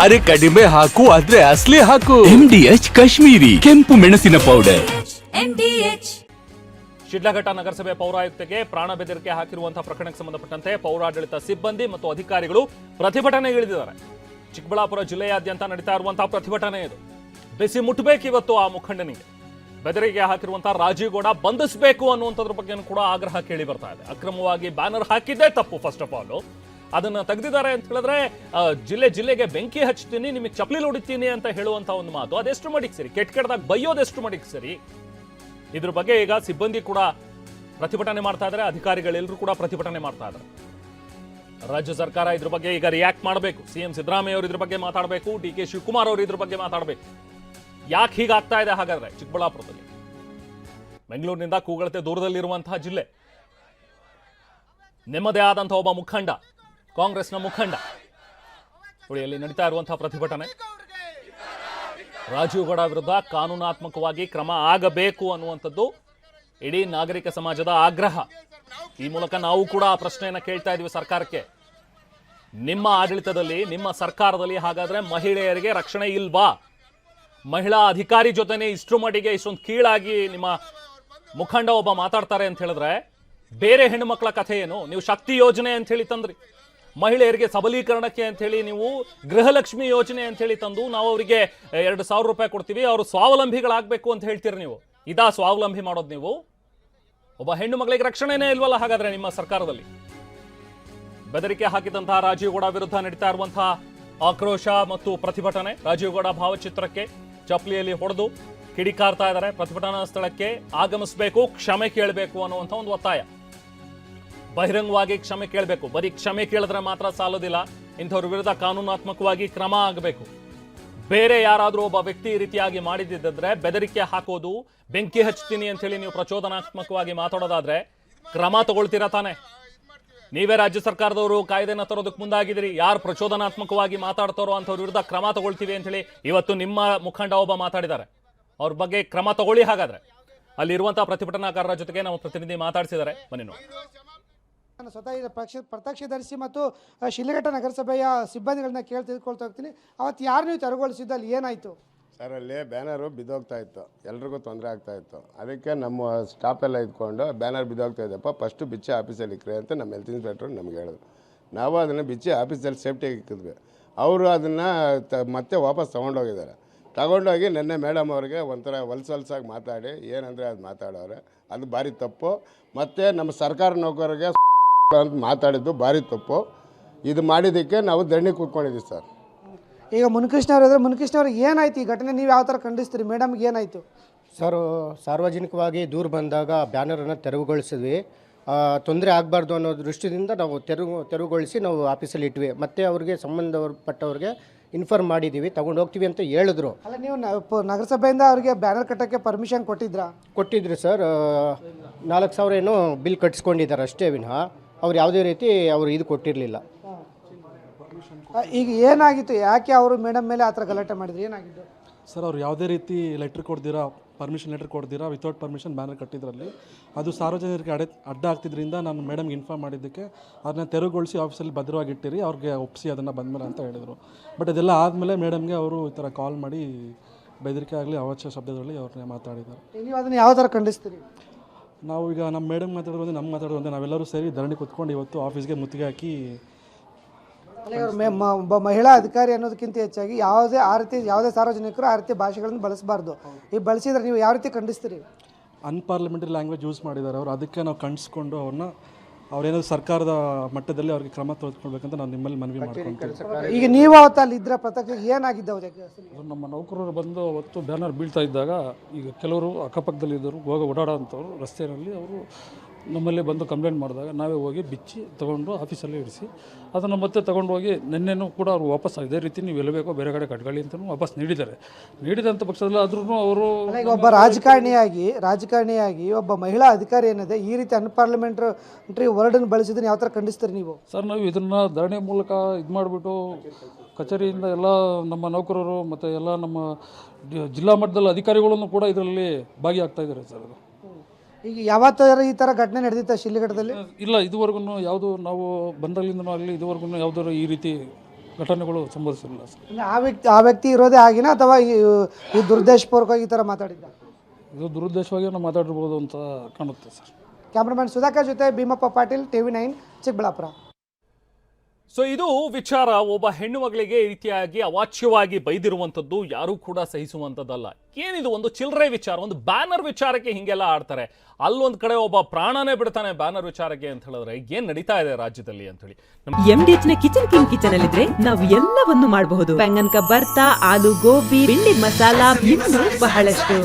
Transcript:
ಅರೆ ಕಡಿಮೆ ಹಾಕು ಆದ್ರೆ ಅಸಲಿ ಹಾಕು. MDH ಕಾಶ್ಮೀರಿ ಕೆಂಪು ಮೆಣಸಿನ ಪೌಡರ್. ಶಿಡ್ಲಘಟ್ಟ ನಗರಸಭೆ ಪೌರಾಯುಕ್ತಗೆ ಪ್ರಾಣ ಬೆದರಿಕೆ ಹಾಕಿರುವಂತಹ ಪ್ರಕರಣಕ್ಕೆ ಸಂಬಂಧಪಟ್ಟಂತೆ ಪೌರಾಡಳಿತ ಸಿಬ್ಬಂದಿ ಮತ್ತು ಅಧಿಕಾರಿಗಳು ಪ್ರತಿಭಟನೆಗಿಳಿದಿದ್ದಾರೆ. ಚಿಕ್ಕಬಳ್ಳಾಪುರ ಜಿಲ್ಲೆಯಾದ್ಯಂತ ನಡೀತಾ ಇರುವಂತಹ ಪ್ರತಿಭಟನೆ ಇದು. ಬಿಸಿ ಮುಟ್ಟಬೇಕು ಇವತ್ತು ಆ ಮುಖಂಡನಿಗೆ. ಬೆದರಿಕೆ ಹಾಕಿರುವಂತಹ ರಾಜೀವ್ ಗೌಡ ಬಂಧಿಸಬೇಕು ಅನ್ನುವಂಥದ್ರ ಬಗ್ಗೆ ಕೂಡ ಆಗ್ರಹ ಕೇಳಿ ಬರ್ತಾ ಇದೆ. ಅಕ್ರಮವಾಗಿ ಬ್ಯಾನರ್ ಹಾಕಿದ್ದೇ ತಪ್ಪು. ಫಸ್ಟ್ ಆಫ್ ಆಲ್ ಅದನ್ನ ತೆಗೆದಿದ್ದಾರೆ ಅಂತ ಹೇಳಿದ್ರೆ ಜಿಲ್ಲೆಗೆ ಬೆಂಕಿ ಹಚ್ತೀನಿ, ನಿಮಗೆ ಚಪ್ಪಲಿ ಹೊಡಿತೀನಿ ಅಂತ ಹೇಳುವಂತ ಒಂದು ಮಾತು ಅದೆಷ್ಟು ಮಟ್ಟಿಗೆ ಸರಿ? ಕೆಟ್ಟದಾಗ ಬೈಯೋದೆಷ್ಟು ಮಟ್ಟಿಗೆ ಸರಿ? ಇದ್ರ ಬಗ್ಗೆ ಈಗ ಸಿಬ್ಬಂದಿ ಕೂಡ ಪ್ರತಿಭಟನೆ ಮಾಡ್ತಾ ಇದ್ದಾರೆ, ಅಧಿಕಾರಿಗಳೆಲ್ಲರೂ ಕೂಡ ಪ್ರತಿಭಟನೆ ಮಾಡ್ತಾ ಇದ್ದಾರೆ. ರಾಜ್ಯ ಸರ್ಕಾರ ಇದ್ರ ಬಗ್ಗೆ ಈಗ ರಿಯಾಕ್ಟ್ ಮಾಡಬೇಕು. ಸಿಎಂ ಸಿದ್ದರಾಮಯ್ಯ ಅವರು ಇದ್ರ ಬಗ್ಗೆ ಮಾತಾಡಬೇಕು, DK ಶಿವಕುಮಾರ್ ಅವರು ಇದ್ರ ಬಗ್ಗೆ ಮಾತಾಡಬೇಕು. ಯಾಕೆ ಹೀಗಾಗ್ತಾ ಇದೆ ಹಾಗಾದ್ರೆ ಚಿಕ್ಕಬಳ್ಳಾಪುರದಲ್ಲಿ? ಬೆಂಗಳೂರಿನಿಂದ ಕೂಗಳತೆ ದೂರದಲ್ಲಿರುವಂತಹ ಜಿಲ್ಲೆ, ನಿಮ್ಮದೇ ಆದಂತಹ ಒಬ್ಬ ಮುಖಂಡ, ಕಾಂಗ್ರೆಸ್ನ ಮುಖಂಡ ಅಲ್ಲಿ ನಡೀತಾ ಇರುವಂತಹ ಪ್ರತಿಭಟನೆ. ರಾಜೀವ್ ಗೌಡ ವಿರುದ್ಧ ಕಾನೂನಾತ್ಮಕವಾಗಿ ಕ್ರಮ ಆಗಬೇಕು ಅನ್ನುವಂಥದ್ದು ಇಡೀ ನಾಗರಿಕ ಸಮಾಜದ ಆಗ್ರಹ. ಈ ಮೂಲಕ ನಾವು ಕೂಡ ಆ ಪ್ರಶ್ನೆಯನ್ನ ಕೇಳ್ತಾ ಇದೀವಿ ಸರ್ಕಾರಕ್ಕೆ. ನಿಮ್ಮ ಆಡಳಿತದಲ್ಲಿ, ನಿಮ್ಮ ಸರ್ಕಾರದಲ್ಲಿ ಹಾಗಾದ್ರೆ ಮಹಿಳೆಯರಿಗೆ ರಕ್ಷಣೆ ಇಲ್ವಾ? ಮಹಿಳಾ ಅಧಿಕಾರಿ ಜೊತೆನೆ ಇಷ್ಟರ ಮಟ್ಟಿಗೆ ಇಷ್ಟೊಂದು ಕೀಳಾಗಿ ನಿಮ್ಮ ಮುಖಂಡ ಒಬ್ಬ ಮಾತಾಡ್ತಾರೆ ಅಂತ ಹೇಳಿದ್ರೆ ಬೇರೆ ಹೆಣ್ಣು ಮಕ್ಕಳ ಕಥೆ ಏನು? ನೀವು ಶಕ್ತಿ ಯೋಜನೆ ಅಂತ ಹೇಳಿ ತಂದ್ರಿ, ಮಹಿಳೆಯರಿಗೆ ಸಬಲೀಕರಣಕ್ಕೆ ಅಂತ ಹೇಳಿ ನೀವು ಗೃಹಲಕ್ಷ್ಮಿ ಯೋಜನೆ ಅಂತ ಹೇಳಿ ತಂದು ನಾವು ಅವರಿಗೆ 2,000 ರೂಪಾಯಿ ಕೊಡ್ತೀವಿ, ಅವರು ಸ್ವಾವಲಂಬಿಗಳಾಗಬೇಕು ಅಂತ ಹೇಳ್ತೀರಿ. ನೀವು ಇದಾ ಸ್ವಾವಲಂಬಿ ಮಾಡೋದು? ನೀವು ಒಬ್ಬ ಹೆಣ್ಣು ಮಗಳಿಗೆ ರಕ್ಷಣೆನೇ ಇಲ್ವಲ್ಲ ಹಾಗಾದ್ರೆ ನಿಮ್ಮ ಸರ್ಕಾರದಲ್ಲಿ? ಬೆದರಿಕೆ ಹಾಕಿದಂತಹ ರಾಜೀವ್ ಗೌಡ ವಿರುದ್ಧ ನಡೀತಾ ಇರುವಂತಹ ಆಕ್ರೋಶ ಮತ್ತು ಪ್ರತಿಭಟನೆ. ರಾಜೀವ್ ಗೌಡ ಭಾವಚಿತ್ರಕ್ಕೆ ಚಪ್ಪಲಿಯಲ್ಲಿ ಹೊಡೆದು ಕಿಡಿಕಾರ್ತಾ ಇದ್ದಾರೆ. ಪ್ರತಿಭಟನಾ ಸ್ಥಳಕ್ಕೆ ಆಗಮಿಸಬೇಕು, ಕ್ಷಮೆ ಕೇಳಬೇಕು ಅನ್ನುವಂಥ ಒಂದು ಒತ್ತಾಯ. ಬಹಿರಂಗವಾಗಿ ಕ್ಷಮೆ ಕೇಳಬೇಕು. ಬರೀ ಕ್ಷಮೆ ಕೇಳಿದ್ರೆ ಮಾತ್ರ ಸಾಲೋದಿಲ್ಲ, ಇಂಥವ್ರ ವಿರುದ್ಧ ಕಾನೂನಾತ್ಮಕವಾಗಿ ಕ್ರಮ ಆಗಬೇಕು. ಬೇರೆ ಯಾರಾದರೂ ಒಬ್ಬ ವ್ಯಕ್ತಿ ಈ ರೀತಿಯಾಗಿ ಮಾಡಿದ್ದಿದ್ರೆ ಬೆದರಿಕೆ ಹಾಕೋದು, ಬೆಂಕಿ ಹಚ್ತೀನಿ ಅಂತ ಹೇಳಿ ನೀವು ಪ್ರಚೋದನಾತ್ಮಕವಾಗಿ ಮಾತಾಡೋದಾದ್ರೆ ಕ್ರಮ ತಗೊಳ್ತೀರಾ ತಾನೆ? ನೀವೇ ರಾಜ್ಯ ಸರ್ಕಾರದವರು ಕಾಯ್ದೆನ ತರೋದಕ್ಕೆ ಮುಂದಾಗಿದ್ದೀರಿ. ಯಾರು ಪ್ರಚೋದನಾತ್ಮಕವಾಗಿ ಮಾತಾಡ್ತಾರೋ ಅಂಥವ್ರ ವಿರುದ್ಧ ಕ್ರಮ ತಗೊಳ್ತೀವಿ ಅಂತ ಹೇಳಿ ಇವತ್ತು ನಿಮ್ಮ ಮುಖಂಡ ಒಬ್ಬ ಮಾತಾಡಿದ್ದಾರೆ. ಅವ್ರ ಬಗ್ಗೆ ಕ್ರಮ ತಗೊಳ್ಳಿ. ಹಾಗಾದ್ರೆ ಅಲ್ಲಿರುವಂತಹ ಪ್ರತಿಭಟನಾಕಾರರ ಜೊತೆಗೆ ನಾವು ಪ್ರತಿನಿಧಿ ಮಾತಾಡಿಸಿದ್ದಾರೆ, ಬನ್ನಿ ನೋಡಿ. ನಾನು ಸ್ವತಃ ಪ್ರತ್ಯಕ್ಷದರ್ಶಿ ಮತ್ತು ಶಿಡ್ಲಘಟ್ಟ ನಗರಸಭೆಯ ಸಿಬ್ಬಂದಿಗಳನ್ನ ತಿಳ್ಕೊಳ್ತಾ ಹೋಗ್ತೀನಿ. ಅವತ್ತು ಯಾರು ನೀವು ತೆರವುಗೊಳಿಸಿದ್ದು, ಅಲ್ಲಿ ಏನಾಯಿತು ಸರ್? ಅಲ್ಲಿ ಬ್ಯಾನರು ಬಿದ್ದೋಗ್ತಾ ಇತ್ತು, ಎಲ್ರಿಗೂ ತೊಂದರೆ ಆಗ್ತಾ ಇತ್ತು. ಅದಕ್ಕೆ ನಮ್ಮ ಸ್ಟಾಫ್ ಎಲ್ಲ ಇದ್ಕೊಂಡು ಬ್ಯಾನರ್ ಬಿದ್ದೋಗ್ತಾ ಇದ್ದಪ್ಪ, ಫಸ್ಟು ಬಿಚ್ಚಿ ಆಫೀಸಲ್ಲಿ ಇಕ್ಕ್ರಿ ಅಂತ ನಮ್ಮ ಹೆಲ್ತ್ ಇನ್ಸ್ಪೆಕ್ಟ್ರು ನಮ್ಗೆ ಹೇಳಿದ್ರು. ನಾವು ಅದನ್ನು ಬಿಚ್ಚಿ ಆಫೀಸಲ್ಲಿ ಸೇಫ್ಟಿಯಾಗಿ ಇಕ್ಕಿದ್ವಿ. ಅವರು ಅದನ್ನು ಮತ್ತೆ ವಾಪಸ್ ತೊಗೊಂಡೋಗಿದ್ದಾರೆ. ತಗೊಂಡೋಗಿ ನಿನ್ನೆ ಮೇಡಮ್ ಅವ್ರಿಗೆ ಒಂಥರ ಹೊಲ್ಸಾಗಿ ಮಾತಾಡಿ ಏನಂದರೆ ಅದು ಮಾತಾಡೋರೆ, ಅದು ಭಾರಿ ತಪ್ಪು. ಮತ್ತು ನಮ್ಮ ಸರ್ಕಾರ ನೌಕರರಿಗೆ ಅಂತ ಮಾತಾಡಿದ್ದು ಭಾರಿ ತಪ್ಪು. ಇದು ಮಾಡಿದ್ದಕ್ಕೆ ನಾವು ಧರಣಿ ಕೂತ್ಕೊಂಡಿದ್ದೀವಿ ಸರ್. ಈಗ ಮುನಿಕೃಷ್ಣ ಅವರು ಇದ್ರೆ, ಮುನಿಕೃಷ್ಣ ಅವ್ರಿಗೆ ಏನಾಯ್ತು ಈ ಘಟನೆ? ನೀವು ಯಾವ ಥರ ಖಂಡಿಸ್ತೀರಿ? ಮೇಡಮ್ಗೆ ಏನಾಯಿತು ಸರ್? ಸಾರ್ವಜನಿಕವಾಗಿ ದೂರು ಬಂದಾಗ ಬ್ಯಾನರನ್ನು ತೆರವುಗೊಳಿಸಿದ್ವಿ. ತೊಂದರೆ ಆಗಬಾರ್ದು ಅನ್ನೋ ದೃಷ್ಟಿಯಿಂದ ನಾವು ತೆರವುಗೊಳಿಸಿ ನಾವು ಆಫೀಸಲ್ಲಿ ಇಟ್ವಿ. ಮತ್ತು ಅವ್ರಿಗೆ ಸಂಬಂಧಪಟ್ಟವ್ರಿಗೆ ಇನ್ಫಾರ್ಮ್ ಮಾಡಿದ್ದೀವಿ, ತಗೊಂಡು ಹೋಗ್ತೀವಿ ಅಂತ ಹೇಳಿದ್ರು. ಅಲ್ಲ, ನೀವು ನಗರಸಭೆಯಿಂದ ಅವರಿಗೆ ಬ್ಯಾನರ್ ಕಟ್ಟೋಕ್ಕೆ ಪರ್ಮಿಷನ್ ಕೊಟ್ಟಿದ್ರಿ ಸರ್. 4,000 ಏನೋ ಬಿಲ್ ಕಟ್ಸ್ಕೊಂಡಿದ್ದಾರೆ ಅಷ್ಟೇ ವಿನಃ ಅವ್ರು ಯಾವುದೇ ರೀತಿ ಅವರು ಇದು ಕೊಟ್ಟಿರಲಿಲ್ಲ. ಈಗ ಏನಾಗಿತ್ತು? ಯಾಕೆ ಅವರು ಮೇಡಮ್ ಮೇಲೆ ಆ ಥರ ಗಲಾಟೆ ಮಾಡಿದ್ರು? ಏನಾಗಿದ್ದು ಸರ್? ಅವ್ರು ಯಾವುದೇ ರೀತಿ ಲೆಟ್ರ್ ಕೊಡ್ದಿರಾ, ಪರ್ಮಿಷನ್ ಲೆಟ್ರ್ ಕೊಡ್ದಿರಾ ವಿತೌಟ್ ಪರ್ಮಿಷನ್ ಬ್ಯಾನರ್ ಕಟ್ಟಿದ್ರಲ್ಲಿ ಅದು ಸಾರ್ವಜನಿಕರಿಗೆ ಅಡ್ಡ ಆಗ್ತಿದ್ರಿಂದ ನಾನು ಮೇಡಮ್ಗೆ ಇನ್ಫಾರ್ಮ್ ಮಾಡಿದ್ದಕ್ಕೆ ಅದನ್ನ ತೆರವುಗೊಳಿಸಿ ಆಫೀಸಲ್ಲಿ ಭದ್ರವಾಗಿಟ್ಟಿರಿ, ಅವ್ರಿಗೆ ಒಪ್ಪಿಸಿ ಅದನ್ನು ಬಂದಮೇಲೆ ಅಂತ ಹೇಳಿದರು. ಬಟ್ ಅದೆಲ್ಲ ಆದಮೇಲೆ ಮೇಡಮ್ಗೆ ಅವರು ಈ ಥರ ಕಾಲ್ ಮಾಡಿ ಬೆದರಿಕೆ ಆಗಲಿ ಅವಾಚ್ಯ ಶಬ್ದದಲ್ಲಿ ಅವ್ರನ್ನ ಮಾತಾಡಿದ್ದಾರೆ. ನೀವು ಅದನ್ನು ಯಾವ ಥರ ಖಂಡಿಸ್ತೀರಿ? ನಾವು ಈಗ ನಮ್ಮ ಮೇಡಮ್ ಮಾತಾಡೋದು ನಮ್ಮ ಮಾತಾಡೋದು ನಾವೆಲ್ಲರೂ ಸೇರಿ ಧರಣಿ ಕೂತ್ಕೊಂಡು ಇವತ್ತು ಆಫೀಸ್ಗೆ ಮುತ್ತಿಗೆ ಹಾಕಿ. ಒಬ್ಬ ಮಹಿಳಾ ಅಧಿಕಾರಿ ಅನ್ನೋದಕ್ಕಿಂತ ಹೆಚ್ಚಾಗಿ ಯಾವುದೇ ಸಾರ್ವಜನಿಕರು ಆ ರೀತಿ ಭಾಷೆಗಳನ್ನು ಬಳಸಬಾರ್ದು. ಈ ಬಳಸಿದ್ರೆ ನೀವು ಯಾವ ರೀತಿ ಖಂಡಿಸ್ತೀರಿ? ಅನ್ಪಾರ್ಲಿಮೆಂಟರಿ ಲ್ಯಾಂಗ್ವೇಜ್ ಯೂಸ್ ಮಾಡಿದ್ದಾರೆ ಅವರು. ಅದಕ್ಕೆ ನಾವು ಖಂಡಿಸ್ಕೊಂಡು ಅವ್ರೇನಾದ್ರು ಸರ್ಕಾರದ ಮಟ್ಟದಲ್ಲಿ ಅವ್ರಿಗೆ ಕ್ರಮ ತೆಗೆದುಕೊಳ್ಬೇಕಂತ ನಾನು ನಿಮ್ಮಲ್ಲಿ ಮನವಿ ಮಾಡ್ಕೊಳ್ತೀನಿ. ಈಗ ನೀವು ಅವತ್ತು ಅಲ್ಲಿ ಇದ್ರೆ ಪ್ರತ್ಯಕ್ಷ ಏನಾಗಿದ್ದು ಅವ್ರಿಗೆ? ನಮ್ಮ ನೌಕರರು ಬಂದು ಅವತ್ತು ಬ್ಯಾನರ್ ಬೀಳ್ತಾ ಇದ್ದಾಗ ಈಗ ಕೆಲವರು ಅಕ್ಕಪಕ್ಕದಲ್ಲಿದ್ದರು ಓಡಾಡೋಂಥವ್ರು ರಸ್ತೆಯಲ್ಲಿ ಅವರು ನಮ್ಮಲ್ಲೇ ಬಂದು ಕಂಪ್ಲೇಂಟ್ ಮಾಡಿದಾಗ ನಾವೇ ಹೋಗಿ ಬಿಚ್ಚಿ ತೊಗೊಂಡು ಆಫೀಸಲ್ಲೇ ಇರಿಸಿ ಅದನ್ನು ಮತ್ತೆ ತೊಗೊಂಡೋಗಿ ನಿನ್ನೆನೂ ಕೂಡ ಅವರು ವಾಪಸ್ ಇದೇ ರೀತಿ ನೀವು ಎಲ್ಲಿ ಬೇಕೋ ಬೇರೆ ಕಡೆ ಕಟ್ಕೊಳ್ಳಿ ಅಂತಲೂ ವಾಪಸ್ ನೀಡಿದಂಥ ಪಕ್ಷದಲ್ಲಿ ಆದ್ರೂ ಅವರು ಒಬ್ಬ ರಾಜಕಾರಣಿಯಾಗಿ ಒಬ್ಬ ಮಹಿಳಾ ಅಧಿಕಾರಿ ಏನಿದೆ ಈ ರೀತಿ ಅನ್ಪಾರ್ಲಿಮೆಂಟರಿ ವರ್ಡನ್ನು ಬಳಸಿದ್ದನ್ನು ಯಾವ ಥರ ಖಂಡಿಸ್ತೀರಿ ನೀವು? ಸರ್, ನಾವು ಇದನ್ನು ಧರಣಿ ಮೂಲಕ ಇದು ಮಾಡಿಬಿಟ್ಟು ಕಚೇರಿಯಿಂದ ಎಲ್ಲ ನಮ್ಮ ನೌಕರರು ಮತ್ತು ಎಲ್ಲ ನಮ್ಮ ಜಿಲ್ಲಾ ಮಟ್ಟದಲ್ಲಿ ಅಧಿಕಾರಿಗಳನ್ನು ಕೂಡ ಇದರಲ್ಲಿ ಭಾಗಿಯಾಗ್ತಾ ಇದ್ದಾರೆ ಸರ್. ಈಗ ಯಾವತ್ತಾರ ಈ ಥರ ಘಟನೆ ನಡೆದಿತ್ತ ಶಿಡ್ಲಘಟ್ಟದಲ್ಲಿ? ಇಲ್ಲ, ಇದುವರೆಗೂ ಯಾವುದು ನಾವು ಬಂದಾಗಲಿಂದನೂ ಆಗಲಿ ಇದುವರೆಗೂ ಯಾವುದಾದ್ರು ಈ ರೀತಿ ಘಟನೆಗಳು ಸಂಭವಿಸಿಲ್ಲ ಸರ್. ಇಲ್ಲ, ಆ ವ್ಯಕ್ತಿ ಇರೋದೇ ಆಗಿನ ಅಥವಾ ಈ ದುರುದ್ದೇಶಪೂರ್ವಕವಾಗಿ ಈ ಥರ ಮಾತಾಡಿದ್ದ? ಇದು ದುರುದ್ದೇಶವಾಗಿ ನಾವು ಮಾತಾಡಿರ್ಬೋದು ಅಂತ ಕಾಣುತ್ತೆ ಸರ್. ಕ್ಯಾಮ್ರಾಮನ್ ಸುಧಾಕರ್ ಜೊತೆ ಭೀಮಪ್ಪ ಪಾಟೀಲ್, TV9 ಚಿಕ್ಕಬಳ್ಳಾಪುರ. ಸೊ ಇದು ವಿಚಾರ. ಒಬ್ಬ ಹೆಣ್ಣು ಮಗಳಿಗೆ ಈ ರೀತಿಯಾಗಿ ಅವಾಚ್ಯವಾಗಿ ಬೈದಿರುವಂಥದ್ದು ಯಾರೂ ಕೂಡ ಸಹಿಸುವಂಥದ್ದಲ್ಲ. ಏನಿದು ಒಂದು ಚಿಲ್ಲರೆ ವಿಚಾರ, ಒಂದು ಬ್ಯಾನರ್ ವಿಚಾರಕ್ಕೆ ಹಿಂಗೆಲ್ಲ ಆಡ್ತಾರೆ. ಅಲ್ಲೊಂದ್ ಕಡೆ ಒಬ್ಬ ಪ್ರಾಣನೇ ಬಿಡ್ತಾನೆ ಬ್ಯಾನರ್ ವಿಚಾರಕ್ಕೆ ಅಂತ ಹೇಳಿದ್ರೆ ಏನ್ ನಡೀತಾ ಇದೆ ರಾಜ್ಯದಲ್ಲಿ ಅಂತ ಹೇಳಿ. MDH ನ ಕಿಚನ್ ಕಿಂಗ್ ಕಿಚನ್ ಅಲ್ಲಿದ್ರೆ ನಾವು ಎಲ್ಲವನ್ನು ಮಾಡಬಹುದು. ಬೆಂಗನ್ ಕ ಬರ್ತಾ, ಆಲೂ ಗೋಬಿ, ಬೆಂಡಿ ಮಸಾಲಾ, ಇನ್ನೂ ಬಹಳಷ್ಟು.